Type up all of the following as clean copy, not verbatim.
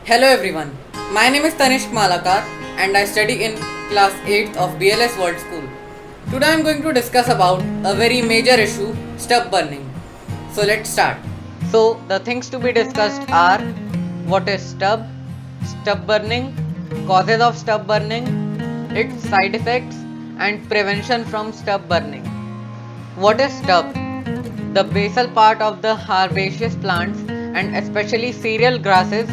Hello everyone, my name is Tanishq Malakar and I study in class 8th of BLS World School. Today I am going to discuss about a very major issue, stub burning. So let's start. So the things to be discussed are what is stub burning, causes of stub burning, its side effects and prevention from stub burning. What is stub? The basal part of the herbaceous plants and especially cereal grasses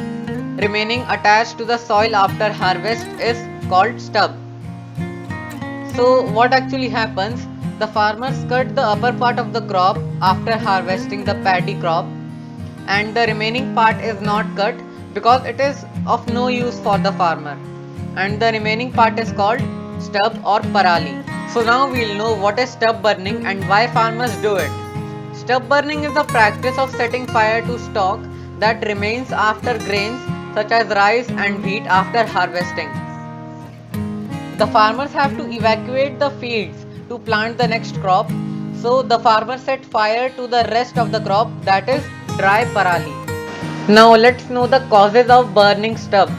remaining attached to the soil after harvest is called stub. So what actually happens? The farmers cut the upper part of the crop after harvesting the paddy crop and the remaining part is not cut because it is of no use for the farmer and the remaining part is called stub or parali. So now we'll know what is stub burning and why farmers do it. Stub burning is the practice of setting fire to stock that remains after grains such as rice and wheat after harvesting. The farmers have to evacuate the fields to plant the next crop, so the farmers set fire to the rest of the crop, that is dry parali. Now let's know the causes of burning stub.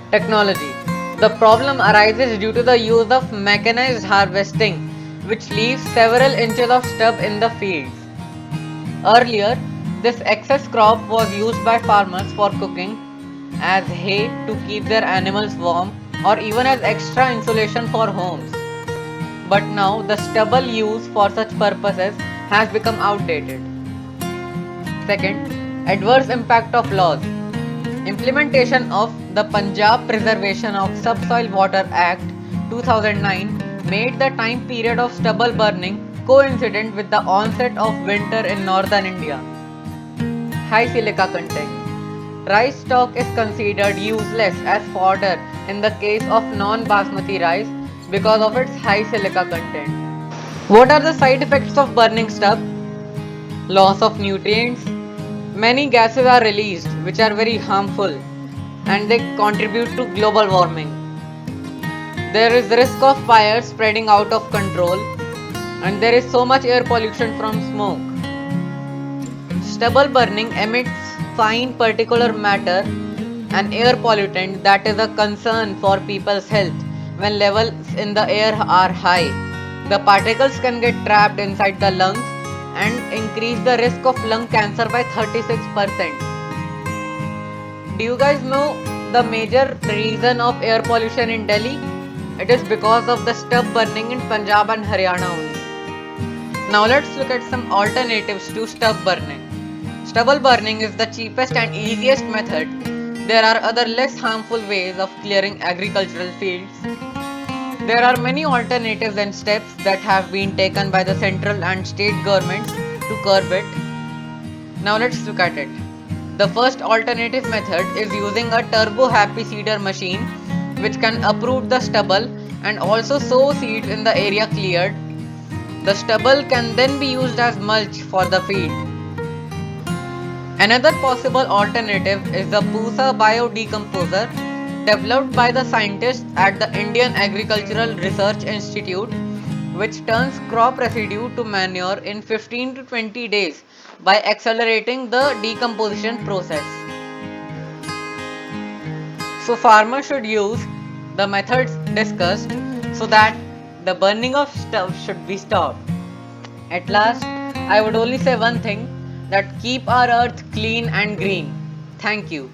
Technology. The problem arises due to the use of mechanized harvesting, which leaves several inches of stub in the fields. Earlier, this excess crop was used by farmers for cooking, as hay to keep their animals warm, or even as extra insulation for homes. But now, the stubble used for such purposes has become outdated. Second, adverse impact of laws. Implementation of the Punjab Preservation of Subsoil Water Act 2009 made the time period of stubble burning coincident with the onset of winter in northern India. High silica content. Rice stalk is considered useless as fodder in the case of non-basmati rice because of its high silica content. What are the side effects of burning stub? Loss of nutrients. Many gases are released which are very harmful and they contribute to global warming. There is risk of fire spreading out of control and there is so much air pollution from smoke. Stubble burning emits fine particulate matter, an air pollutant that is a concern for people's health when levels in the air are high. The particles can get trapped inside the lungs and increase the risk of lung cancer by 36%. Do you guys know the major reason of air pollution in Delhi? It is because of the stub burning in Punjab and Haryana only. Now let's look at some alternatives to stub burning. Stubble burning is the cheapest and easiest method. There are other less harmful ways of clearing agricultural fields. There are many alternatives and steps that have been taken by the central and state governments to curb it. Now let's look at it. The first alternative method is using a turbo happy seeder machine which can uproot the stubble and also sow seeds in the area cleared. The stubble can then be used as mulch for the field. Another possible alternative is the Pusa biodecomposer developed by the scientists at the Indian Agricultural Research Institute, which turns crop residue to manure in 15 to 20 days by accelerating the decomposition process. So farmers should use the methods discussed so that the burning of stuff should be stopped. At last, I would only say one thing, that keep our earth clean and green. Thank you.